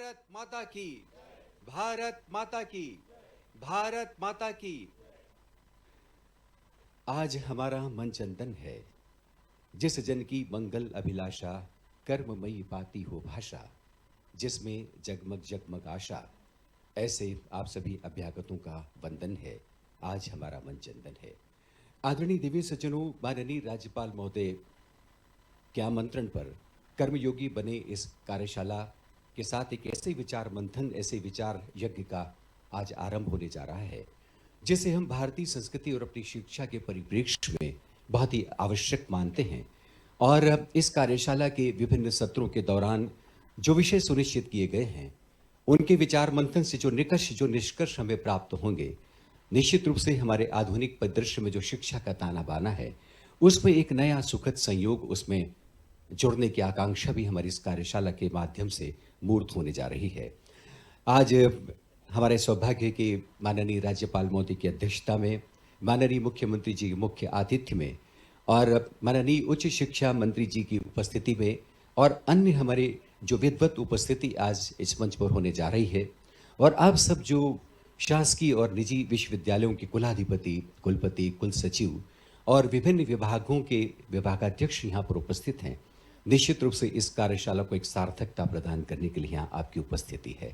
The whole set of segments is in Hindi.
भारत माता की, भारत माता की, भारत माता की। आज हमारा मन चंदन है, जिस जन की मंगल अभिलाषा, कर्ममयी पाती हो भाषा, जिसमें जगमग जगमग आशा। ऐसे आप सभी अभ्यागतों का वंदन है। आज हमारा मन चंदन है। आदरणीय दिव्य सज्जनों, माननीय राज्यपाल महोदय के आमंत्रण पर कर्मयोगी बने इस कार्यशाला के साथ एक ऐसे विचार मंथन, ऐसे विचार यज्ञ का आज आरंभ होने जा रहा है, जिसे हम भारतीय संस्कृति और अपनी शिक्षा के परिप्रेक्ष्य में बहुत ही आवश्यक मानते हैं। और इस कार्यशाला के विभिन्न सत्रों के दौरान जो विषय सुनिश्चित किए गए हैं, उनके विचार मंथन से जो निष्कर्ष हमें प्राप्त होंगे, निश्चित रूप से हमारे आधुनिक परिदृश्य में जो शिक्षा का ताना बाना है, उसमें एक नया सुखद संयोग उसमें जुड़ने की आकांक्षा भी हमारी इस कार्यशाला के माध्यम से मूर्त होने जा रही है। आज हमारे सौभाग्य के माननीय राज्यपाल महोदय की अध्यक्षता में, माननीय मुख्यमंत्री जी के मुख्य आतिथ्य में और माननीय उच्च शिक्षा मंत्री जी की उपस्थिति में और अन्य हमारे जो विद्वत उपस्थिति आज इस मंच पर होने जा रही है, और आप सब जो शासकीय और निजी विश्वविद्यालयों के कुलाधिपति, कुलपति, कुल सचिव और विभिन्न विभागों के विभागाध्यक्ष यहाँ पर उपस्थित हैं, निश्चित रूप से इस कार्यशाला को एक सार्थकता प्रदान करने के लिए यहाँ आपकी उपस्थिति है।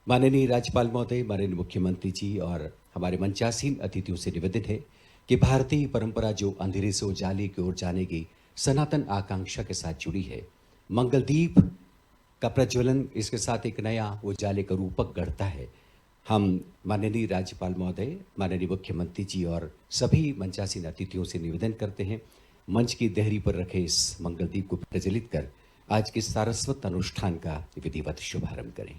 माननीय राज्यपाल महोदय, माननीय मुख्यमंत्री जी और हमारे मंचासीन अतिथियों से निवेदन है कि भारतीय परंपरा जो अंधेरे से उजाले की ओर जाने की सनातन आकांक्षा के साथ जुड़ी है, मंगलदीप का प्रज्वलन इसके साथ एक नया उजाले का रूपक गढ़ता है। हम माननीय राज्यपाल महोदय, माननीय मुख्यमंत्री जी और सभी मंचासीन अतिथियों से निवेदन करते हैं, मंच की देहरी पर रखे इस मंगलदीप को प्रज्वलित कर आज के सारस्वत अनुष्ठान का विधिवत शुभारंभ करें।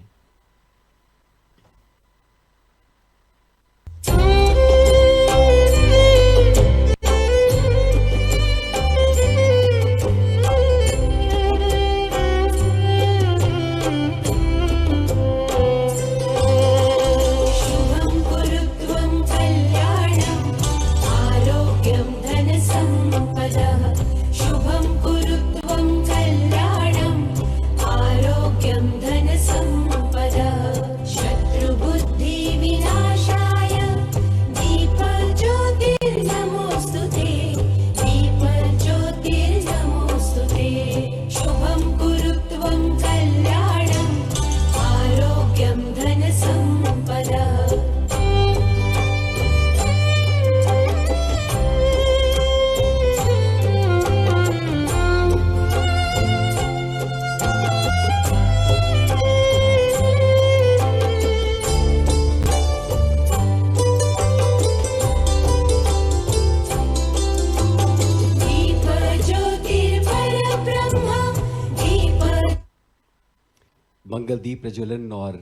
मंगलदीप प्रज्वलन और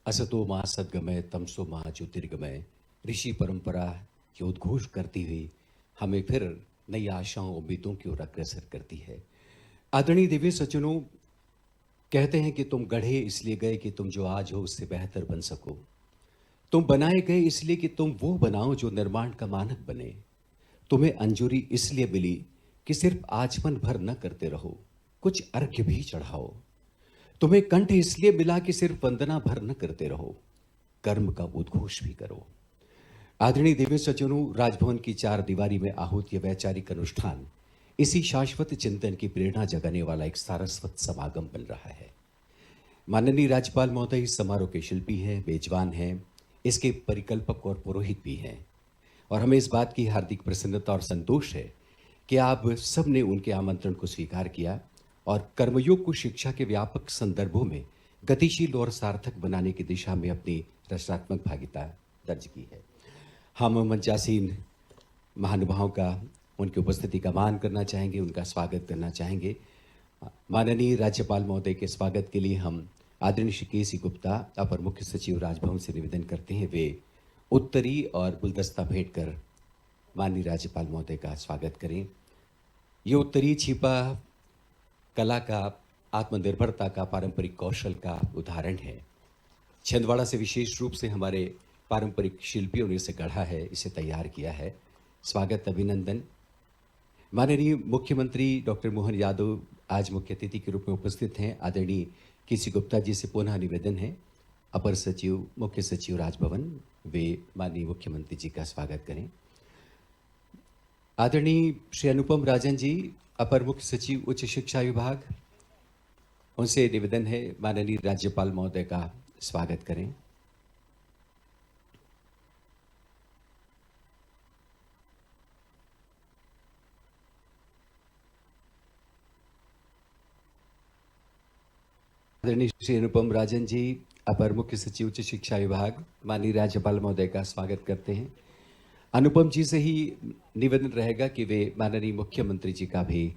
असतो मां सद्गमय तमसो मां ज्योतिर्गमय ऋषि परंपरा की उद्घोष करती हुई हमें फिर नई आशाओं, उम्मीदों की ओर अग्रसर करती है। आदरणीय दिव्य सज्जनों, कहते हैं कि तुम गढ़े इसलिए गए कि तुम जो आज हो उससे बेहतर बन सको। तुम बनाए गए इसलिए कि तुम वो बनाओ जो निर्माण का मानक बने। तुम्हें अंजुरी इसलिए मिली कि सिर्फ आचमन भर न करते रहो, कुछ अर्घ्य भी चढ़ाओ। तुम्हें कंठ इसलिए मिला कि सिर्फ वंदना भर न करते रहो, कर्म का उद्घोष भी करो। आदरणीय दिव्य सज्जनों, राजभवन की चार दीवारी में आहूत यह वैचारिक अनुष्ठान इसी शाश्वत चिंतन की प्रेरणा जगाने वाला एक सारस्वत समागम बन रहा है। माननीय राज्यपाल महोदय इस समारोह के शिल्पी हैं, मेजबान हैं, इसके परिकल्पक और पुरोहित भी हैं, और हमें इस बात की हार्दिक प्रसन्नता और संतोष है कि आप सब ने उनके आमंत्रण को स्वीकार किया और कर्मयोग को शिक्षा के व्यापक संदर्भों में गतिशील और सार्थक बनाने की दिशा में अपनी रचनात्मक भागीदारी दर्ज की है। हम मंचासीन महानुभावों का, उनकी उपस्थिति का मान करना चाहेंगे, उनका स्वागत करना चाहेंगे। माननीय राज्यपाल महोदय के स्वागत के लिए हम आदरणीय श्री के.सी. गुप्ता, अपर मुख्य सचिव राजभवन से निवेदन करते हैं वे उत्तरी और गुलदस्ता भेंट कर माननीय राज्यपाल महोदय का स्वागत करें। ये उत्तरी छिपा कला का, आत्मनिर्भरता का, पारंपरिक कौशल का उदाहरण है। छिंदवाड़ा से विशेष रूप से हमारे पारंपरिक शिल्पियों ने इसे गढ़ा है, इसे तैयार किया है। स्वागत, अभिनंदन। माननीय मुख्यमंत्री डॉक्टर मोहन यादव आज मुख्य अतिथि के रूप में उपस्थित हैं। आदरणीय केसी गुप्ता जी से पुनः निवेदन है, अपर सचिव मुख्य सचिव राजभवन, वे माननीय मुख्यमंत्री जी का स्वागत करें। आदरणीय श्री अनुपम राजन जी, अपर मुख्य सचिव उच्च शिक्षा विभाग, उनसे निवेदन है माननीय राज्यपाल महोदय का स्वागत करें। आदरणीय श्री अनुपम राजन जी, अपर मुख्य सचिव उच्च शिक्षा विभाग, माननीय राज्यपाल महोदय का स्वागत करते हैं। अनुपम जी से ही निवेदन रहेगा कि वे माननीय मुख्यमंत्री जी का भी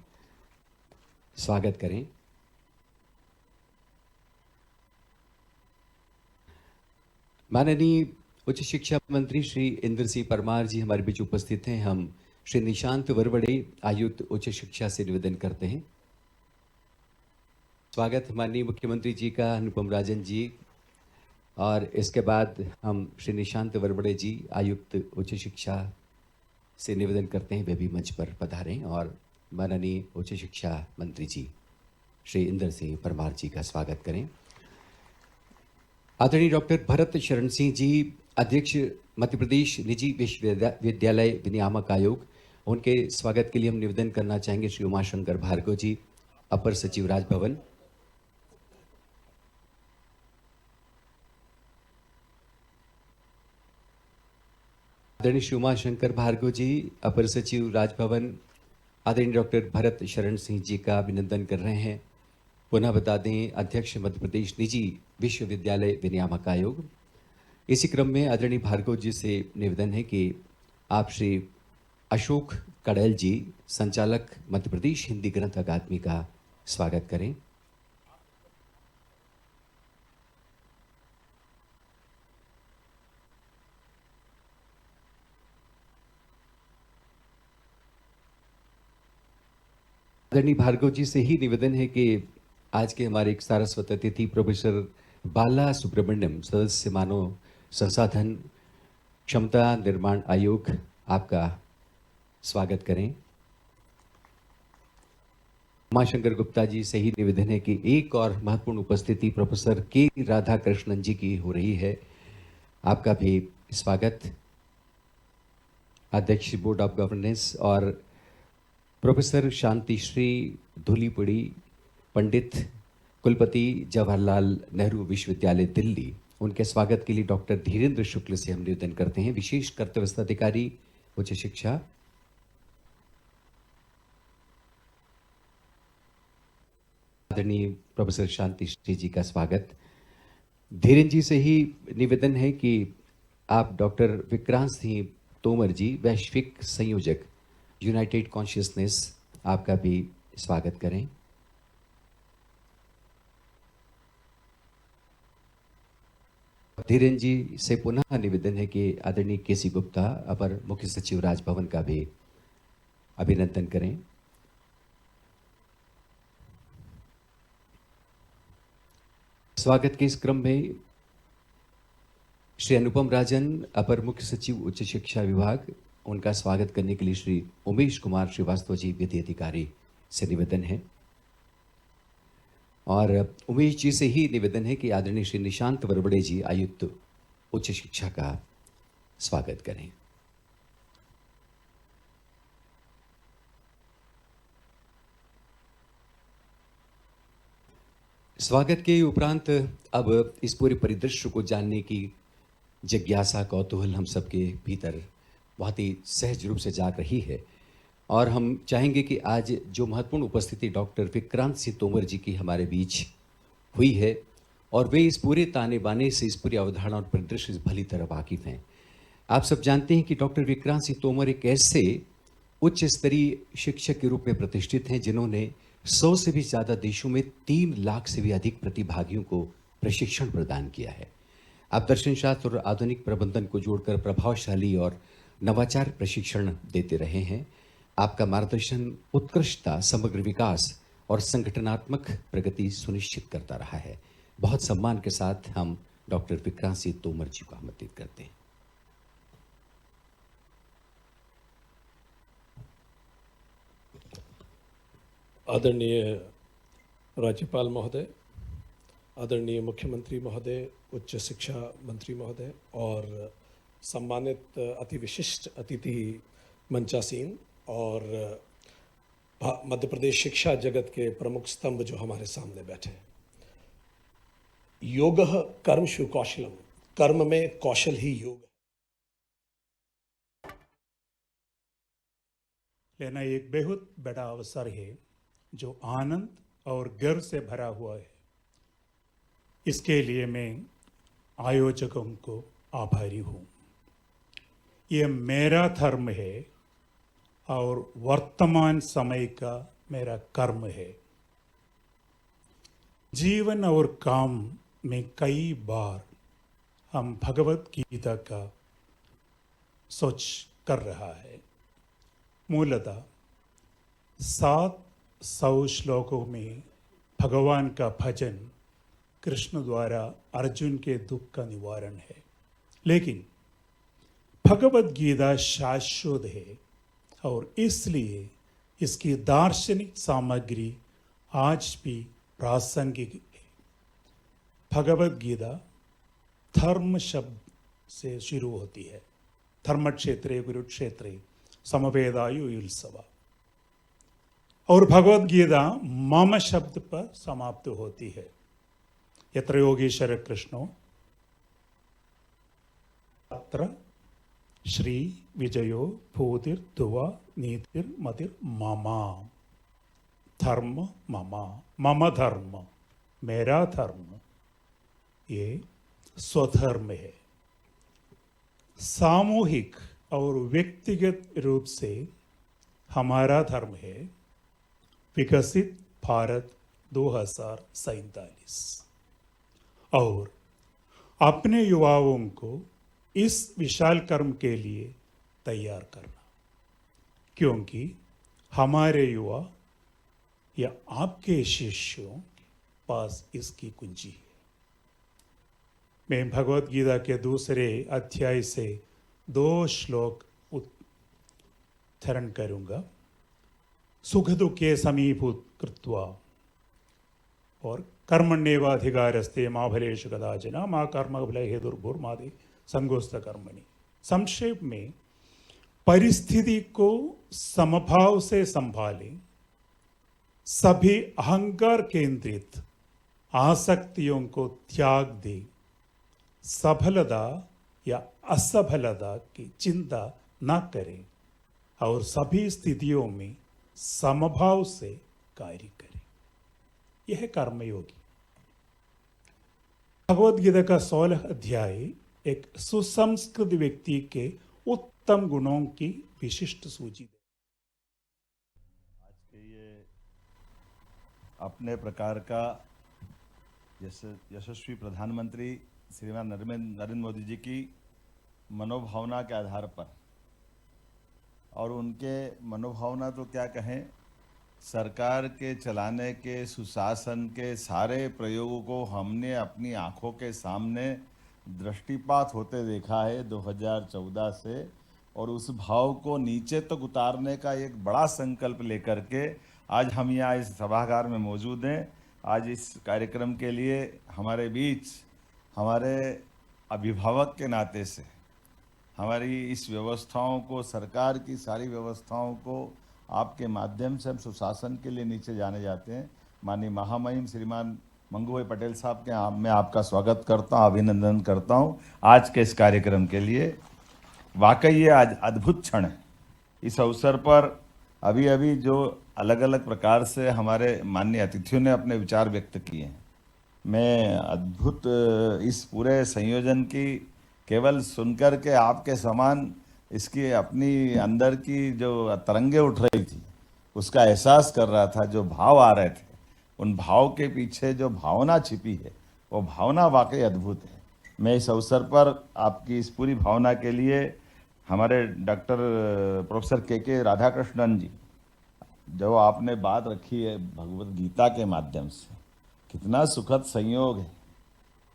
स्वागत करें। माननीय उच्च शिक्षा मंत्री श्री इंद्र सिंह परमार जी हमारे बीच उपस्थित हैं। हम श्री निशांत वरवड़े, आयुक्त उच्च शिक्षा से निवेदन करते हैं। स्वागत माननीय मुख्यमंत्री जी का, अनुपम राजन जी। और इसके बाद हम श्री निशांत वरवड़े जी, आयुक्त उच्च शिक्षा से निवेदन करते हैं वे भी मंच पर पधारें और माननीय उच्च शिक्षा मंत्री जी श्री इंद्र सिंह परमार जी का स्वागत करें। आदरणीय डॉक्टर भरत शरण सिंह जी, अध्यक्ष मध्य प्रदेश निजी विश्वविद्यालय विनियामक आयोग, उनके स्वागत के लिए हम निवेदन करना चाहेंगे श्री उमाशंकर भार्गव जी, अपर सचिव राजभवन। आदरणीय श्री उमाशंकर भार्गव जी, अपर सचिव राजभवन, आदरणीय डॉक्टर भरत शरण सिंह जी का अभिनंदन कर रहे हैं। पुनः बता दें, अध्यक्ष मध्य प्रदेश निजी विश्वविद्यालय विनियामक आयोग। इसी क्रम में आदरणीय भार्गव जी से निवेदन है कि आप श्री अशोक कड़ैल जी, संचालक मध्य प्रदेश हिंदी ग्रंथ अकादमी का स्वागत करें। आदरणीय भार्गव जी से ही निवेदन है कि आज के हमारे एक सारस्वत अतिथि प्रोफेसर बाला सुब्रमण्यम, सदस्य मानव संसाधन क्षमता निर्माण आयोग, आपका स्वागत करें। उमाशंकर गुप्ता जी से ही निवेदन है कि एक और महत्वपूर्ण उपस्थिति प्रोफेसर के राधाकृष्णन जी की हो रही है, आपका भी स्वागत। अध्यक्ष बोर्ड ऑफ गवर्नेंस और प्रोफेसर शांति श्री धूलीपुड़ी, पंडित कुलपति जवाहरलाल नेहरू विश्वविद्यालय दिल्ली, उनके स्वागत के लिए डॉक्टर धीरेन्द्र शुक्ल से हम निवेदन करते हैं, विशेष कर्तव्यस्थ अधिकारी उच्च शिक्षा। आदरणीय प्रोफेसर शांति श्री जी का स्वागत। धीरेन्द्र जी से ही निवेदन है कि आप डॉक्टर विक्रांत सिंह तोमर जी, वैश्विक संयोजक यूनाइटेड कॉन्शियसनेस, आपका भी स्वागत करें। धीरेन्द्र जी से पुनः निवेदन है कि आदरणीय केसी गुप्ता, अपर मुख्य सचिव राजभवन, का भी अभिनंदन करें। स्वागत के इस क्रम में श्री अनुपम राजन, अपर मुख्य सचिव उच्च शिक्षा विभाग, उनका स्वागत करने के लिए श्री उमेश कुमार श्रीवास्तव जी, विधि अधिकारी, से निवेदन है। और उमेश जी से ही निवेदन है कि आदरणीय श्री निशांत वरवड़े जी, आयुक्त उच्च शिक्षा, का स्वागत करें। स्वागत के उपरांत अब इस पूरे परिदृश्य को जानने की जिज्ञासा, कौतूहल हम सबके भीतर बहुत ही सहज रूप से जाग रही है और हम चाहेंगे कि आज जो महत्वपूर्ण उपस्थिति डॉक्टर विक्रांत सिंह तोमर जी की हमारे बीच हुई है और वे इस पूरे ताने बाने से, इस पूरी अवधारणा और परिदृश्य से भली तरह वाकिफ हैं। आप सब जानते हैं कि डॉक्टर विक्रांत सिंह तोमर एक ऐसे उच्च स्तरीय शिक्षक के रूप में प्रतिष्ठित हैं जिन्होंने 100 से भी ज़्यादा देशों में 3 लाख से भी अधिक प्रतिभागियों को प्रशिक्षण प्रदान किया है। आप दर्शन शास्त्र और आधुनिक प्रबंधन को जोड़कर प्रभावशाली और नवाचार प्रशिक्षण देते रहे हैं। आपका मार्गदर्शन उत्कृष्टता, समग्र विकास और संगठनात्मक प्रगति सुनिश्चित करता रहा है। बहुत सम्मान के साथ हम डॉक्टर विक्रांत सिंह तोमर जी को आमंत्रित करते हैं। आदरणीय राज्यपाल महोदय, आदरणीय मुख्यमंत्री महोदय, उच्च शिक्षा मंत्री महोदय और सम्मानित अति विशिष्ट अतिथि मंचासीन और मध्य प्रदेश शिक्षा जगत के प्रमुख स्तंभ जो हमारे सामने बैठे हैं। योगः कर्मसु कौशलम, कर्म में कौशल ही योग लेना एक बहुत बड़ा अवसर है जो आनंद और गर्व से भरा हुआ है। इसके लिए मैं आयोजकों को आभारी हूँ। ये मेरा धर्म है और वर्तमान समय का मेरा कर्म है। जीवन और काम में कई बार हम भगवत गीता का सोच कर रहा है। मूलतः 700 श्लोकों में भगवान का भजन कृष्ण द्वारा अर्जुन के दुख का निवारण है, लेकिन भगवत गीता शाश्वत है और इसलिए इसकी दार्शनिक सामग्री आज भी प्रासंगिक है। भगवत गीता धर्म शब्द से शुरू होती है। धर्म क्षेत्रे कुरुक्षेत्रे समवेदायुयुत्सव, और भगवत गीता मम शब्द पर समाप्त होती है। यत्र योगीश्वर कृष्णो अत्र श्री विजयो भूतिर्धुवा नीतिर्मतिर्ममा। धर्म ममा, मम धर्म, मेरा धर्म, ये स्वधर्म है। सामूहिक और व्यक्तिगत रूप से हमारा धर्म है विकसित भारत 2047, और अपने युवाओं को इस विशाल कर्म के लिए तैयार करना, क्योंकि हमारे युवा या आपके शिष्यों के पास इसकी कुंजी है। मैं भगवत गीता के दूसरे अध्याय से 2 श्लोक उद्धरण करूंगा। सुख दुखे समीभूत कृत्वा और कर्मण्येवाधिकारस्ते मा फलेषु कदाचन मा कर्मफले हेतुर्भुर्मादि संगोस्त कर्मणि। संक्षेप में, परिस्थिति को समभाव से संभालें, सभी अहंकार केंद्रित आसक्तियों को त्याग दें, सफलता या असफलता की चिंता न करें और सभी स्थितियों में समभाव से कार्य करें। यह कर्मयोगी। भगवद गीता का 16 अध्याय एक सुसंस्कृत व्यक्ति के उत्तम गुणों की विशिष्ट सूची दे। आज के ये अपने प्रकार का यशस्वी प्रधानमंत्री श्रीमान नरेंद्र मोदी जी की मनोभावना के आधार पर, और उनके मनोभावना तो क्या कहें, सरकार के चलाने के सुशासन के सारे प्रयोगों को हमने अपनी आंखों के सामने दृष्टिपात होते देखा है 2014 से, और उस भाव को नीचे तक उतारने का एक बड़ा संकल्प लेकर के आज हम यहाँ इस सभागार में मौजूद हैं। आज इस कार्यक्रम के लिए हमारे बीच हमारे अभिभावक के नाते से हमारी इस व्यवस्थाओं को, सरकार की सारी व्यवस्थाओं को आपके माध्यम से हम सुशासन के लिए नीचे जाने जाते हैं। माननीय महामहिम श्रीमान मंगू भाई पटेल साहब के मैं आपका स्वागत करता हूँ, अभिनंदन करता हूँ आज के इस कार्यक्रम के लिए। वाकई ये आज अद्भुत क्षण है। इस अवसर पर अभी अभी जो अलग अलग प्रकार से हमारे माननीय अतिथियों ने अपने विचार व्यक्त किए हैं, मैं अद्भुत इस पूरे संयोजन की केवल सुनकर के आपके समान इसकी अपनी अंदर की जो तरंगे उठ रही थी उसका एहसास कर रहा था। जो भाव आ रहे थे, उन भाव के पीछे जो भावना छिपी है वो भावना वाकई अद्भुत है। मैं इस अवसर पर आपकी इस पूरी भावना के लिए हमारे डॉक्टर प्रोफेसर के राधाकृष्णन जी, जो आपने बात रखी है भगवत गीता के माध्यम से, कितना सुखद संयोग है।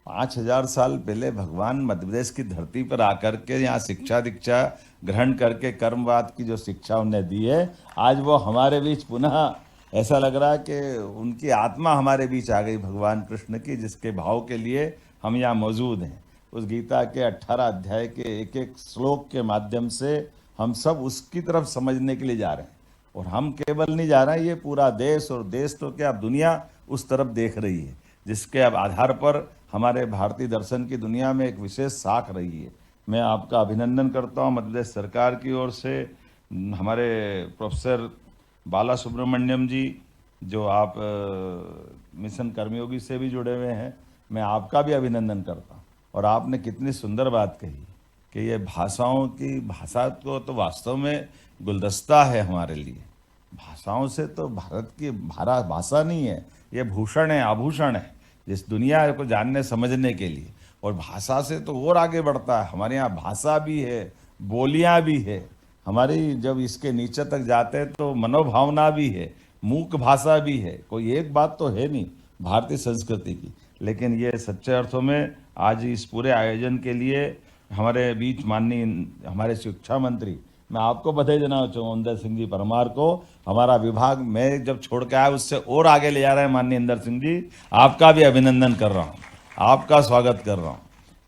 5000 साल पहले भगवान मध्य प्रदेश की धरती पर आकर के यहाँ शिक्षा दीक्षा ग्रहण करके कर्मवाद की जो शिक्षा उन्हें दी है, आज वो हमारे बीच पुनः ऐसा लग रहा है कि उनकी आत्मा हमारे बीच आ गई भगवान कृष्ण की, जिसके भाव के लिए हम यहाँ मौजूद हैं। उस गीता के 18 अध्याय के एक एक श्लोक के माध्यम से हम सब उसकी तरफ समझने के लिए जा रहे हैं। और हम केवल नहीं जा रहे हैं, ये पूरा देश, और देश तो क्या, अब दुनिया उस तरफ देख रही है, जिसके अब आधार पर हमारे भारतीय दर्शन की दुनिया में एक विशेष साख रही है। मैं आपका अभिनंदन करता हूँ मध्य प्रदेश सरकार की ओर से, हमारे प्रोफेसर बाला सुब्रमण्यम जी, जो आप मिशन कर्मयोगी से भी जुड़े हुए हैं, मैं आपका भी अभिनंदन करता हूँ। और आपने कितनी सुंदर बात कही कि ये भाषाओं की, भाषा को तो वास्तव में गुलदस्ता है हमारे लिए। भाषाओं से तो भारत की भाषा नहीं है, ये भूषण है, आभूषण है, जिस दुनिया को जानने समझने के लिए। और भाषा से तो और आगे बढ़ता है। हमारे यहाँ भाषा भी है, बोलियाँ भी है हमारी, जब इसके नीचे तक जाते हैं तो मनोभावना भी है, मूक भाषा भी है। कोई एक बात तो है नहीं भारतीय संस्कृति की। लेकिन ये सच्चे अर्थों में आज इस पूरे आयोजन के लिए हमारे बीच माननीय हमारे शिक्षा मंत्री, मैं आपको बधाई देना चाहूँगा इंदर सिंह जी परमार को। हमारा विभाग मैं जब छोड़ के आया उससे और आगे ले जा रहे हैं माननीय इंदर सिंह जी, आपका भी अभिनंदन कर रहा हूँ, आपका स्वागत कर रहा हूँ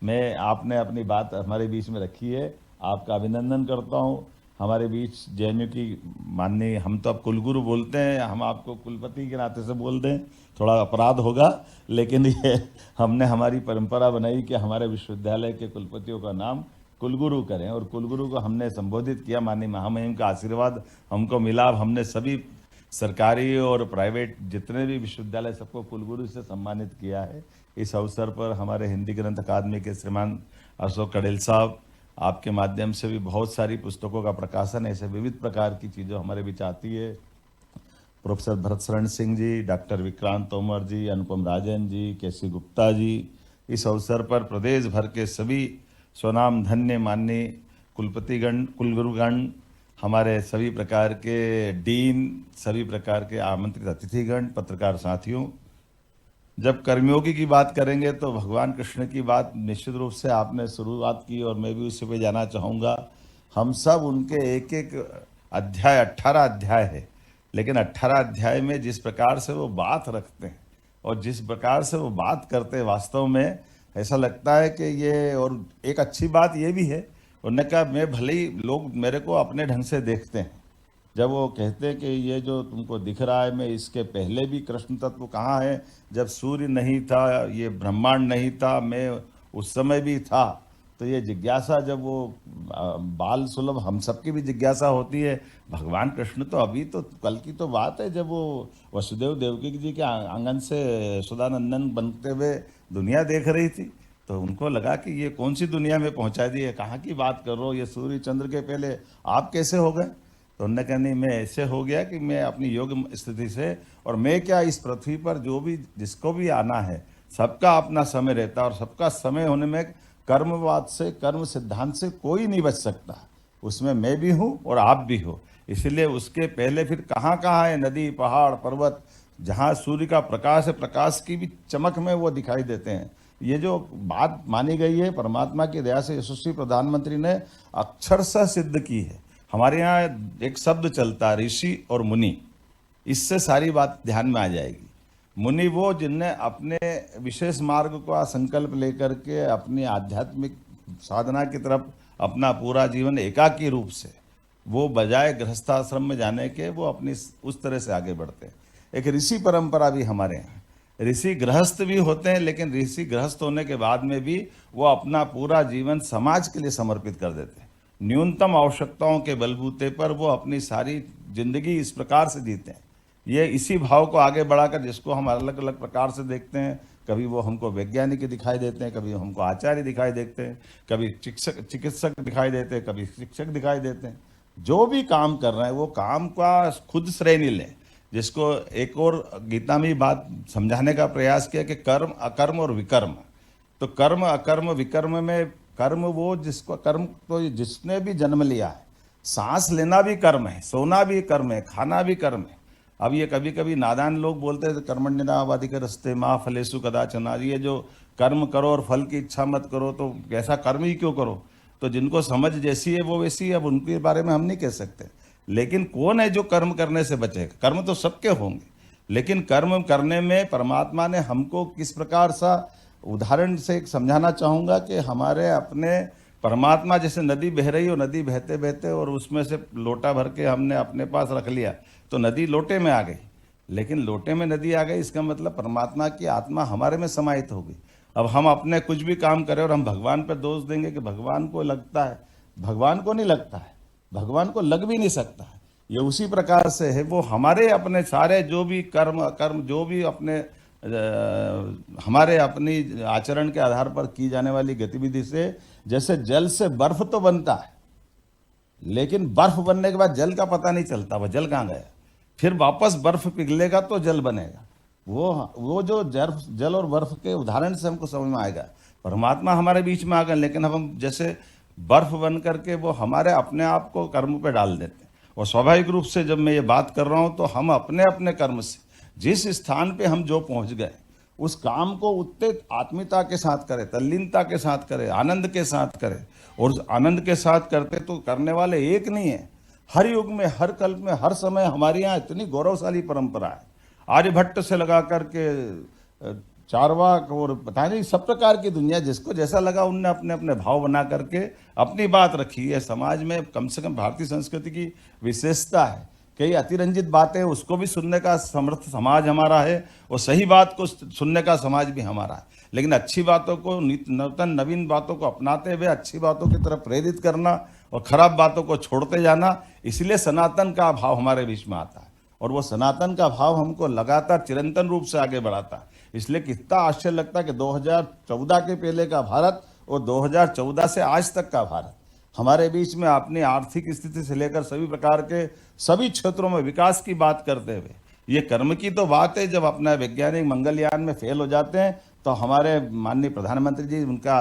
मैं। आपने अपनी बात हमारे बीच में रखी है, आपका अभिनंदन करता हूँ। हमारे बीच जेएनयू की माननीय, हम तो अब कुलगुरु बोलते हैं, हम आपको कुलपति के नाते से बोल दें थोड़ा अपराध होगा, लेकिन ये हमने हमारी परंपरा बनाई कि हमारे विश्वविद्यालय के कुलपतियों का नाम कुलगुरु करें। और कुलगुरु को हमने संबोधित किया, माननीय महामहिम का आशीर्वाद हमको मिला। हमने सभी सरकारी और प्राइवेट जितने भी विश्वविद्यालय सबको कुलगुरु से सम्मानित किया है। इस अवसर पर हमारे हिंदी ग्रंथ अकादमी के श्रीमान अशोक कड़ेल साहब, आपके माध्यम से भी बहुत सारी पुस्तकों का प्रकाशन, ऐसे विविध प्रकार की चीज़ें हमारे बीच आती है। प्रोफेसर भरत शरण सिंह जी, डॉक्टर विक्रांत तोमर जी, अनुपम राजन जी, केसी गुप्ता जी, इस अवसर पर प्रदेश भर के सभी स्वनाम धन्य माननीय कुलपतिगण, कुलगुरुगण, हमारे सभी प्रकार के डीन, सभी प्रकार के आमंत्रित अतिथिगण, पत्रकार साथियों, जब कर्मयोगी की बात करेंगे तो भगवान कृष्ण की बात निश्चित रूप से आपने शुरुआत की और मैं भी उसी पे जाना चाहूँगा। हम सब उनके एक एक अध्याय, 18 अध्याय है, लेकिन 18 अध्याय में जिस प्रकार से वो बात रखते हैं और जिस प्रकार से वो बात करते हैं, वास्तव में ऐसा लगता है कि ये, और एक अच्छी बात ये भी है, उन्होंने कहा मैं भले ही लोग मेरे को अपने ढंग से देखते हैं, जब वो कहते हैं कि ये जो तुमको दिख रहा है, मैं इसके पहले भी कृष्ण तत्व कहाँ है, जब सूर्य नहीं था, ये ब्रह्मांड नहीं था, मैं उस समय भी था। तो ये जिज्ञासा, जब वो बाल सुलभ हम सबकी भी जिज्ञासा होती है। भगवान कृष्ण तो अभी तो कल की तो बात है, जब वो वसुदेव देवकी जी के आंगन से यशोदानंदन बनते हुए दुनिया देख रही थी, तो उनको लगा कि ये कौन सी दुनिया में पहुंचा दी है, कहाँ की बात कर रहे हो, ये सूर्य चंद्र के पहले आप कैसे हो गए। तो उन्होंने कहा नहीं, मैं ऐसे हो गया कि मैं अपनी योग स्थिति से, और मैं क्या, इस पृथ्वी पर जो भी जिसको भी आना है सबका अपना समय रहता है, और सबका समय होने में कर्मवाद से, कर्म सिद्धांत से कोई नहीं बच सकता, उसमें मैं भी हूँ और आप भी हो। इसलिए उसके पहले फिर कहाँ कहाँ है नदी, पहाड़, पर्वत, जहाँ सूर्य का प्रकाश है, प्रकाश की भी चमक में वो दिखाई देते हैं। ये जो बात मानी गई है, परमात्मा की दया से यशस्वी प्रधानमंत्री ने अक्षरशः सिद्ध की है। हमारे यहाँ एक शब्द चलता है, ऋषि और मुनि, इससे सारी बात ध्यान में आ जाएगी। मुनि वो जिनने अपने विशेष मार्ग का संकल्प लेकर के अपनी आध्यात्मिक साधना की तरफ अपना पूरा जीवन एकाकी रूप से, वो बजाय गृहस्थाश्रम में जाने के, वो अपनी उस तरह से आगे बढ़ते हैं। एक ऋषि परंपरा भी हमारे यहाँ, ऋषि गृहस्थ भी होते हैं, लेकिन ऋषि गृहस्थ होने के बाद में भी वो अपना पूरा जीवन समाज के लिए समर्पित कर देते हैं। न्यूनतम आवश्यकताओं के बलबूते पर वो अपनी सारी जिंदगी इस प्रकार से जीते हैं। ये इसी भाव को आगे बढ़ाकर, जिसको हम अलग अलग प्रकार से देखते हैं, कभी वो हमको वैज्ञानिक दिखाई देते हैं, कभी हमको आचार्य दिखाई देते हैं, कभी चिकित्सक दिखाई देते हैं, कभी शिक्षक दिखाई देते हैं। जो भी काम कर रहे हैं वो काम का खुद श्रेय नहीं लें। जिसको एक और गीता में बात समझाने का प्रयास किया कि कर्म, अकर्म और विकर्म। तो कर्म, अकर्म, विकर्म में कर्म वो जिसको, कर्म तो जिसने भी जन्म लिया है, सांस लेना भी कर्म है, सोना भी कर्म है, खाना भी कर्म है। अब ये कभी कभी नादान लोग बोलते हैं कर्मण्येवाधिकारस्ते मा फलेषु कदाचन, ये जो कर्म करो और फल की इच्छा मत करो, तो ऐसा कर्म ही क्यों करो। तो जिनको समझ जैसी है वो वैसी है, अब उनके बारे में हम नहीं कह सकते। लेकिन कौन है जो कर्म करने से बचेगा? कर्म तो सबके होंगे, लेकिन कर्म करने में परमात्मा ने हमको किस प्रकार सा उदाहरण से समझाना चाहूँगा कि हमारे अपने परमात्मा जैसे नदी बह रही हो, नदी बहते बहते और उसमें से लोटा भर के हमने अपने पास रख लिया तो नदी लोटे में आ गई, लेकिन लोटे में नदी आ गई इसका मतलब परमात्मा की आत्मा हमारे में समाहित हो गई। अब हम अपने कुछ भी काम करें और हम भगवान पर दोष देंगे कि भगवान को लगता है, भगवान को नहीं लगता है, भगवान को लग भी नहीं सकता है। ये उसी प्रकार से है, वो हमारे अपने सारे जो भी कर्म जो भी अपने हमारे अपनी आचरण के आधार पर की जाने वाली गतिविधि से, जैसे जल से बर्फ तो बनता है, लेकिन बर्फ बनने के बाद जल का पता नहीं चलता वह जल कहाँ गया, फिर वापस बर्फ पिघलेगा तो जल बनेगा। वो जो जल और बर्फ के उदाहरण से हमको समझ में आएगा। परमात्मा हमारे बीच में आ गए, लेकिन हम जैसे बर्फ बन करके वो हमारे अपने आप को कर्म पे डाल देते हैं। और स्वाभाविक रूप से जब मैं ये बात कर रहा हूँ तो हम अपने अपने कर्म से जिस स्थान पे हम जो पहुँच गए उस काम को उतने आत्मीयता के साथ करें, तल्लीनता के साथ करें, आनंद के साथ करें। और उस आनंद के साथ करते तो करने वाले एक नहीं है, हर युग में, हर कल्प में, हर समय हमारे यहाँ इतनी गौरवशाली परंपरा है। आर्यभट्ट से लगा करके चारवाक और पता नहीं सब प्रकार की दुनिया, जिसको जैसा लगा उनने अपने अपने भाव बना करके अपनी बात रखी है। समाज में कम से कम भारतीय संस्कृति की विशेषता है, कई अतिरंजित बातें उसको भी सुनने का समर्थ समाज हमारा है और सही बात को सुनने का समाज भी हमारा है। लेकिन अच्छी बातों को, नूतन नवीन बातों को अपनाते हुए अच्छी बातों की तरफ प्रेरित करना और खराब बातों को छोड़ते जाना, इसलिए सनातन का भाव हमारे बीच में आता है। और वो सनातन का भाव हमको लगातार चिरंतन रूप से आगे बढ़ाता है। इसलिए कितना आश्चर्य लगता है कि 2014 के पहले का भारत और 2014 से आज तक का भारत हमारे बीच में अपनी आर्थिक स्थिति से लेकर सभी प्रकार के सभी क्षेत्रों में विकास की बात करते हुए, ये कर्म की तो बात है। जब अपना वैज्ञानिक मंगलयान में फेल हो जाते हैं तो हमारे माननीय प्रधानमंत्री जी उनका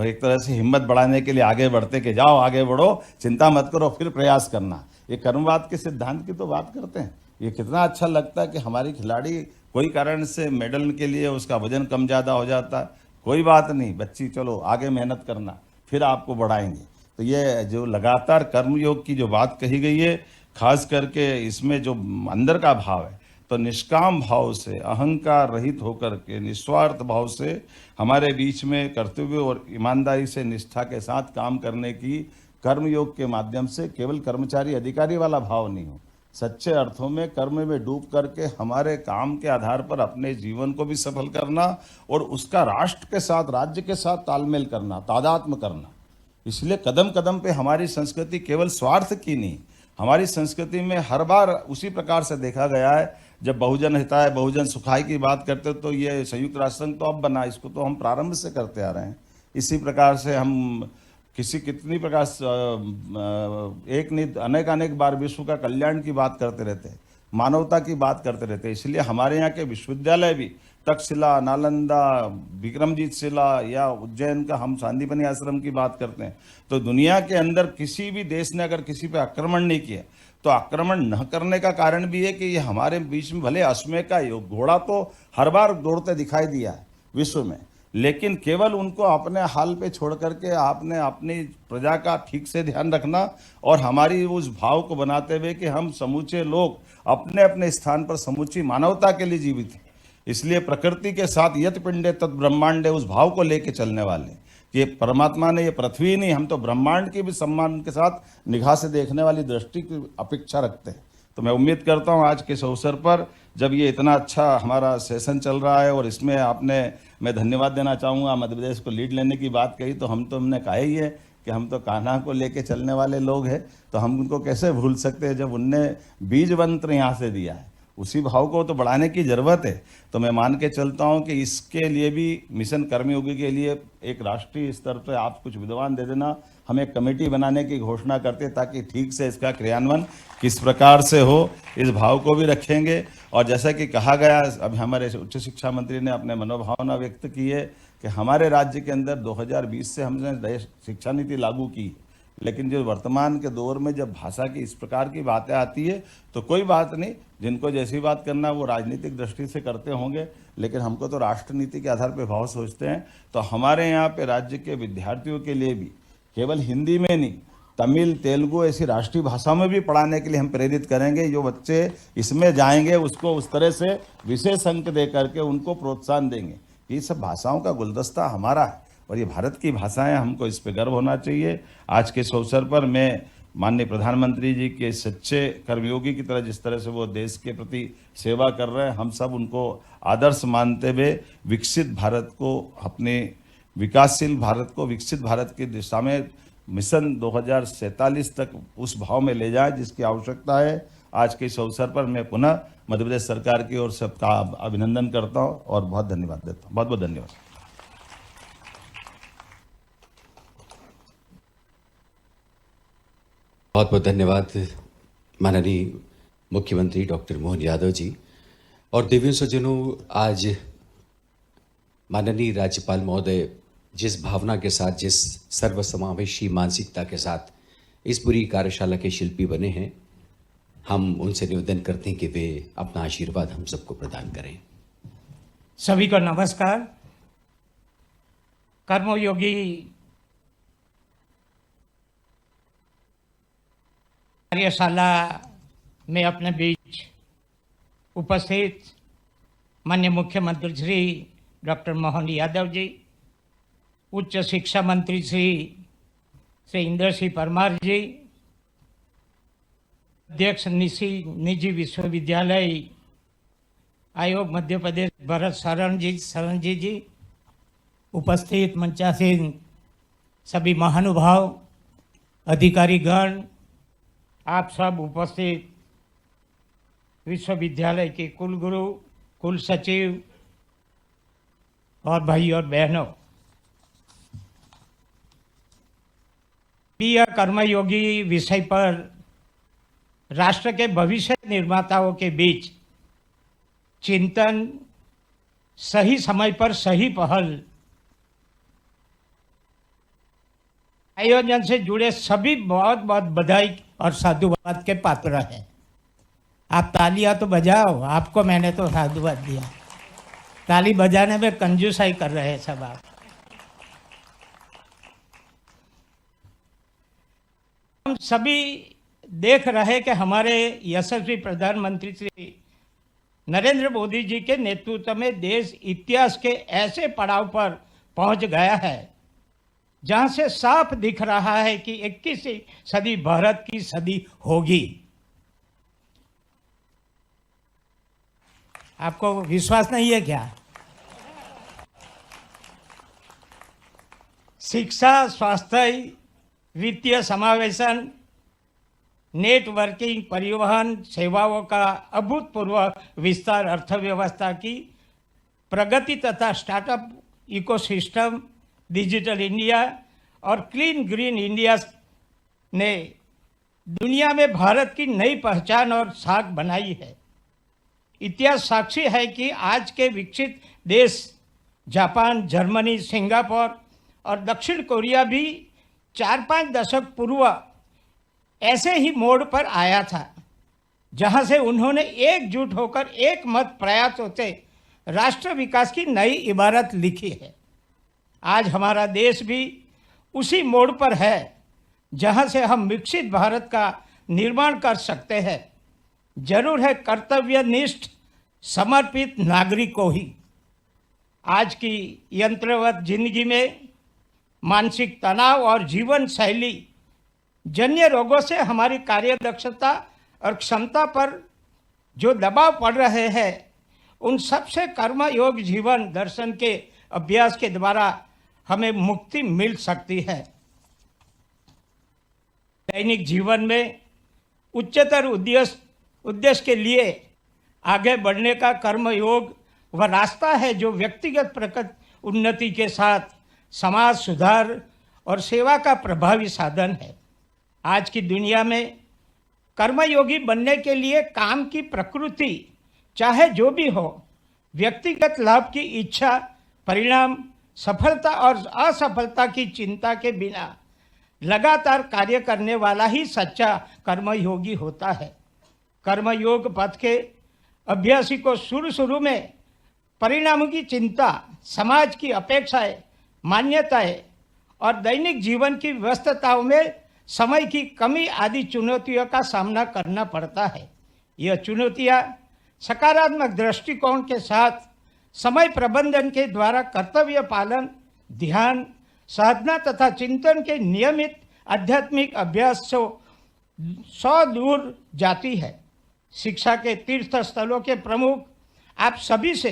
एक तरह से हिम्मत बढ़ाने के लिए आगे बढ़ते कि जाओ आगे बढ़ो, चिंता मत करो, फिर प्रयास करना। ये कर्मवाद के सिद्धांत की तो बात करते हैं। ये कितना अच्छा लगता है कि हमारी खिलाड़ी कोई कारण से मेडल के लिए उसका वजन कम ज़्यादा हो जाता है, कोई बात नहीं बच्ची, चलो आगे मेहनत करना, फिर आपको बढ़ाएंगे। तो ये जो लगातार कर्मयोग की जो बात कही गई है, खास करके इसमें जो अंदर का भाव है, तो निष्काम भाव से, अहंकार रहित होकर के, निस्वार्थ भाव से हमारे बीच में करते हुए और ईमानदारी से निष्ठा के साथ काम करने की कर्मयोग के माध्यम से केवल कर्मचारी अधिकारी वाला भाव नहीं हो, सच्चे अर्थों में कर्म में डूब करके हमारे काम के आधार पर अपने जीवन को भी सफल करना और उसका राष्ट्र के साथ, राज्य के साथ तालमेल करना, तादात्म्य करना। इसलिए कदम कदम पे हमारी संस्कृति केवल स्वार्थ की नहीं, हमारी संस्कृति में हर बार उसी प्रकार से देखा गया है। जब बहुजन हिताय बहुजन सुखाय की बात करते तो ये संयुक्त राष्ट्र संघ तो अब बना, इसको तो हम प्रारंभ से करते आ रहे हैं। इसी प्रकार से हम कितनी प्रकार एक नहीं अनेक बार विश्व का कल्याण की बात करते रहते हैं, मानवता की बात करते रहते हैं। इसलिए हमारे यहाँ के विश्वविद्यालय भी तक्षशिला, नालंदा, विक्रमजीत शिला या उज्जैन का हम सांदीपनि आश्रम की बात करते हैं, तो दुनिया के अंदर किसी भी देश ने अगर किसी पे आक्रमण नहीं किया तो आक्रमण न करने का कारण भी है कि ये हमारे बीच में भले अश्वमेध का घोड़ा तो हर बार दौड़ते दिखाई दिया है विश्व में, लेकिन केवल उनको अपने हाल पे छोड़ करके आपने अपनी प्रजा का ठीक से ध्यान रखना और हमारी उस भाव को बनाते हुए कि हम समूचे लोग अपने अपने स्थान पर समूची मानवता के लिए जीवित हैं। इसलिए प्रकृति के साथ यत पिंडे तत् ब्रह्मांडे, उस भाव को लेके चलने वाले कि परमात्मा ने ये पृथ्वी नहीं, हम तो ब्रह्मांड की भी सम्मान के साथ निगाह से देखने वाली दृष्टि की अपेक्षा रखते हैं। तो मैं उम्मीद करता हूँ आज के इस अवसर पर जब ये इतना अच्छा हमारा सेशन चल रहा है और इसमें मैं धन्यवाद देना चाहूँगा, मध्य प्रदेश को लीड लेने की बात कही तो हमने कहा ही है कि हम तो कान्हा को लेके चलने वाले लोग हैं, तो हम उनको कैसे भूल सकते हैं जब उनने बीज मंत्र यहाँ से दिया है। उसी भाव को तो बढ़ाने की ज़रूरत है। तो मैं मान के चलता हूँ कि इसके लिए भी मिशन कर्मयोगी के लिए एक राष्ट्रीय स्तर पर आप कुछ विद्वान दे देना, हम एक कमेटी बनाने की घोषणा करते ताकि ठीक से इसका क्रियान्वयन किस प्रकार से हो, इस भाव को भी रखेंगे। और जैसा कि कहा गया, अभी हमारे उच्च शिक्षा मंत्री ने अपने मनोभावना व्यक्त की है कि हमारे राज्य के अंदर 2020 से हमने शिक्षा नीति लागू की, लेकिन जो वर्तमान के दौर में जब भाषा की इस प्रकार की बातें आती है तो कोई बात नहीं, जिनको जैसी बात करना वो राजनीतिक दृष्टि से करते होंगे, लेकिन हमको तो राष्ट्र नीति के आधार पर भाव सोचते हैं। तो हमारे यहाँ पे राज्य के विद्यार्थियों के लिए भी केवल हिंदी में नहीं, तमिल, तेलुगु ऐसी राष्ट्रीय भाषाओं में भी पढ़ाने के लिए हम प्रेरित करेंगे। जो बच्चे इसमें जाएंगे उसको उस तरह से विशेष अंक दे करके उनको प्रोत्साहन देंगे। ये सब भाषाओं का गुलदस्ता हमारा है और ये भारत की भाषाएं, हमको इस पे गर्व होना चाहिए। आज के इस अवसर पर मैं माननीय प्रधानमंत्री जी के सच्चे कर्मयोगी की तरह जिस तरह से वो देश के प्रति सेवा कर रहे हैं, हम सब उनको आदर्श मानते हुए विकसित भारत को, अपने विकासशील भारत को विकसित भारत की दिशा में मिशन 2047 तक उस भाव में ले जाए जिसकी आवश्यकता है। आज के इस अवसर पर मैं पुनः मध्य प्रदेश सरकार की ओर सबका अभिनंदन करता हूँ और बहुत धन्यवाद देता हूँ। बहुत बहुत धन्यवाद। बहुत बहुत धन्यवाद माननीय मुख्यमंत्री डॉक्टर मोहन यादव जी। और दिव्य सज्जनों, आज माननीय राज्यपाल महोदय जिस भावना के साथ, जिस सर्वसमावेशी मानसिकता के साथ इस पूरी कार्यशाला के शिल्पी बने हैं, हम उनसे निवेदन करते हैं कि वे अपना आशीर्वाद हम सबको प्रदान करें। सभी को नमस्कार। कर्मयोगी कार्यशाला में अपने बीच उपस्थित माननीय मुख्यमंत्री श्री डॉक्टर मोहन यादव जी, उच्च शिक्षा मंत्री श्री इंद्र सिंह परमार जी, अध्यक्ष निजी विश्वविद्यालय आयोग मध्य प्रदेश भरत शरण जी, उपस्थित मंचासीन सभी महानुभाव, अधिकारीगण, आप सब उपस्थित विश्वविद्यालय के कुलगुरु, कुल सचिव और भाई और बहनों, प्रिय कर्मयोगी विषय पर राष्ट्र के भविष्य निर्माताओं के बीच चिंतन, सही समय पर सही पहल, आयोजन से जुड़े सभी बहुत बहुत बधाई और साधुवाद के पात्र हैं। आप तालियां तो बजाओ, आपको मैंने तो साधुवाद दिया। ताली बजाने में कंजूसाई कर रहे हैं सब आप। हम सभी देख रहे कि हमारे यशस्वी प्रधानमंत्री श्री नरेंद्र मोदी जी के नेतृत्व में देश इतिहास के ऐसे पड़ाव पर पहुंच गया है जहां से साफ दिख रहा है कि 21वीं सदी भारत की सदी होगी। आपको विश्वास नहीं है क्या? शिक्षा, स्वास्थ्य, वित्तीय समावेशन, नेटवर्किंग, परिवहन सेवाओं का अभूतपूर्व विस्तार, अर्थव्यवस्था की प्रगति तथा स्टार्टअप इकोसिस्टम, डिजिटल इंडिया और क्लीन ग्रीन इंडिया ने दुनिया में भारत की नई पहचान और साख बनाई है। इतिहास साक्षी है कि आज के विकसित देश जापान, जर्मनी, सिंगापुर और दक्षिण कोरिया भी 4-5 दशक पूर्व ऐसे ही मोड़ पर आया था जहां से उन्होंने एकजुट होकर एक मत प्रयासों से राष्ट्र विकास की नई इबारत लिखी है। आज हमारा देश भी उसी मोड़ पर है जहां से हम विकसित भारत का निर्माण कर सकते हैं। जरूर है कर्तव्यनिष्ठ समर्पित नागरिक को ही। आज की यंत्रवत जिंदगी में मानसिक तनाव और जीवन शैली जन्य रोगों से हमारी कार्यदक्षता और क्षमता पर जो दबाव पड़ रहे हैं, उन सबसे कर्मयोग जीवन दर्शन के अभ्यास के द्वारा हमें मुक्ति मिल सकती है। दैनिक जीवन में उच्चतर उद्देश्य के लिए आगे बढ़ने का कर्मयोग वह रास्ता है जो व्यक्तिगत प्रगति, उन्नति के साथ समाज सुधार और सेवा का प्रभावी साधन है। आज की दुनिया में कर्मयोगी बनने के लिए काम की प्रकृति चाहे जो भी हो, व्यक्तिगत लाभ की इच्छा, परिणाम, सफलता और असफलता की चिंता के बिना लगातार कार्य करने वाला ही सच्चा कर्मयोगी होता है। कर्मयोग पथ के अभ्यासी को शुरू में परिणामों की चिंता, समाज की अपेक्षाएं, मान्यताएं और दैनिक जीवन की व्यस्तताओं में समय की कमी आदि चुनौतियों का सामना करना पड़ता है। यह चुनौतियाँ सकारात्मक दृष्टिकोण के साथ समय प्रबंधन के द्वारा कर्तव्य पालन, ध्यान, साधना तथा चिंतन के नियमित आध्यात्मिक अभ्यास से दूर जाती है। शिक्षा के तीर्थ स्थलों के प्रमुख आप सभी से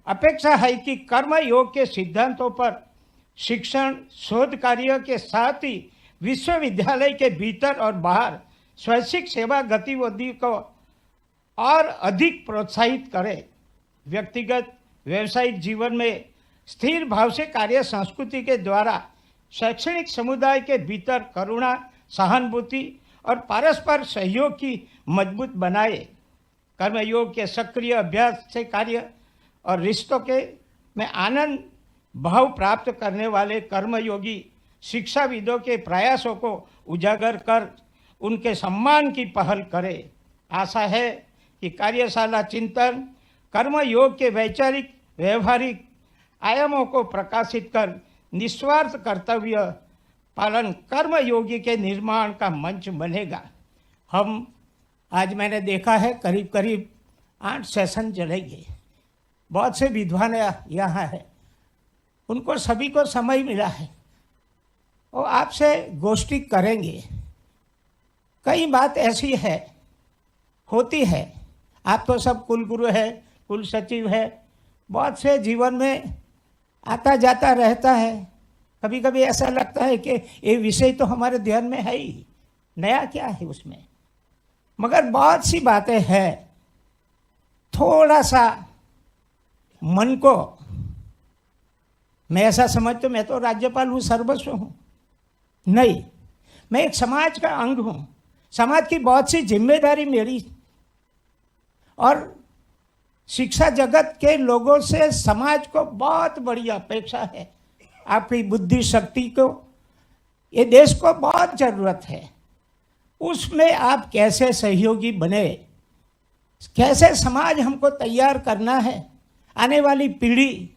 अपेक्षा है कि कर्म योग के सिद्धांतों पर शिक्षण शोध कार्य के साथ ही विश्वविद्यालय के भीतर और बाहर स्वैच्छिक सेवा गतिविधि को और अधिक प्रोत्साहित करें। व्यक्तिगत व्यावसायिक जीवन में स्थिर भाव से कार्य संस्कृति के द्वारा शैक्षणिक समुदाय के भीतर करुणा, सहानुभूति और परस्पर सहयोग की मजबूत बनाए। कर्मयोग के सक्रिय अभ्यास से कार्य और रिश्तों के में आनंद भाव प्राप्त करने वाले कर्मयोगी शिक्षाविदों के प्रयासों को उजागर कर उनके सम्मान की पहल करें। आशा है कि कार्यशाला चिंतन कर्मयोग के वैचारिक व्यवहारिक आयामों को प्रकाशित कर निस्वार्थ कर्तव्य पालन कर्मयोगी के निर्माण का मंच बनेगा। हम आज मैंने देखा है करीब करीब 8 सेशन चलेंगे। बहुत से विद्वान यहाँ है, उनको सभी को समय मिला है और आपसे गोष्ठी करेंगे। कई बात ऐसी है होती है, आप तो सब कुलगुरु है, कुल सचिव है, बहुत से जीवन में आता जाता रहता है। कभी कभी ऐसा लगता है कि ये विषय तो हमारे ध्यान में है ही, नया क्या है उसमें। मगर बहुत सी बातें हैं, थोड़ा सा मन को, मैं ऐसा समझता हूँ मैं तो राज्यपाल हूँ, सर्वस्व हूँ, नहीं, मैं एक समाज का अंग हूँ। समाज की बहुत सी जिम्मेदारी मेरी और शिक्षा जगत के लोगों से समाज को बहुत बड़ी अपेक्षा है। आपकी बुद्धि शक्ति को, ये देश को बहुत ज़रूरत है। उसमें आप कैसे सहयोगी बने, कैसे समाज हमको तैयार करना है, आने वाली पीढ़ी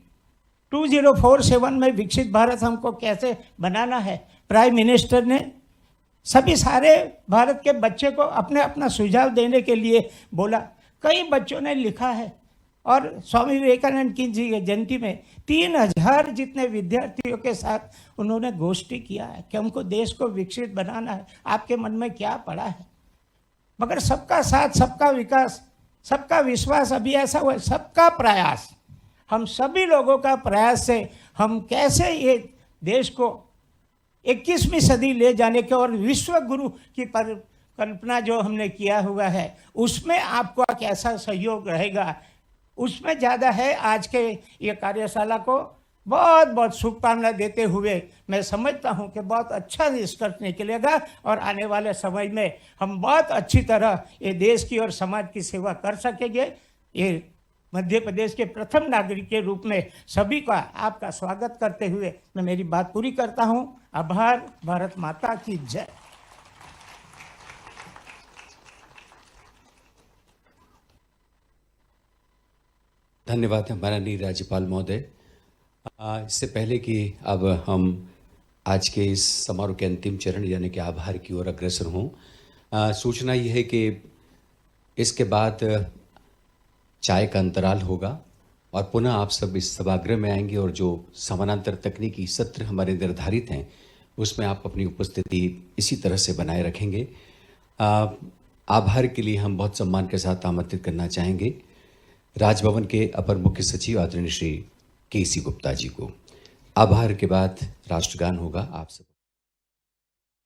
2047 में विकसित भारत हमको कैसे बनाना है। प्राइम मिनिस्टर ने सभी सारे भारत के बच्चे को अपने अपना सुझाव देने के लिए बोला। कई बच्चों ने लिखा है और स्वामी विवेकानंद की जयंती में 3000 जितने विद्यार्थियों के साथ उन्होंने गोष्ठी किया है कि हमको देश को विकसित बनाना है। आपके मन में क्या पड़ा है? मगर सबका साथ, सबका विकास, सबका विश्वास अभी ऐसा हुआ, सबका प्रयास, हम सभी लोगों का प्रयास से हम कैसे ये देश को 21वीं सदी ले जाने के और विश्व गुरु की कल्पना जो हमने किया हुआ है उसमें आपका कैसा सहयोग रहेगा, उसमें ज़्यादा है। आज के ये कार्यशाला को बहुत बहुत शुभकामना देते हुए मैं समझता हूँ कि बहुत अच्छा निष्कर्ष निकलेगा और आने वाले समय में हम बहुत अच्छी तरह ये देश की और समाज की सेवा कर सकेंगे। ये मध्य प्रदेश के प्रथम नागरिक के रूप में सभी का आपका स्वागत करते हुए मैं मेरी बात पूरी करता हूँ। आभार। भारत माता की जय। धन्यवाद माननीय राज्यपाल महोदय। इससे पहले कि अब हम आज के इस समारोह के अंतिम चरण यानी कि आभार की ओर अग्रसर हों, सूचना यह है कि इसके बाद चाय का अंतराल होगा और पुनः आप सब इस सभागृह में आएंगे और जो समानांतर तकनीकी सत्र हमारे निर्धारित हैं उसमें आप अपनी उपस्थिति इसी तरह से बनाए रखेंगे। आभार के लिए हम बहुत सम्मान के साथ आमंत्रित करना चाहेंगे राजभवन के अपर मुख्य सचिव आदरणीय श्री KC गुप्ता जी को। आभार के बाद राष्ट्रगान होगा। आप सब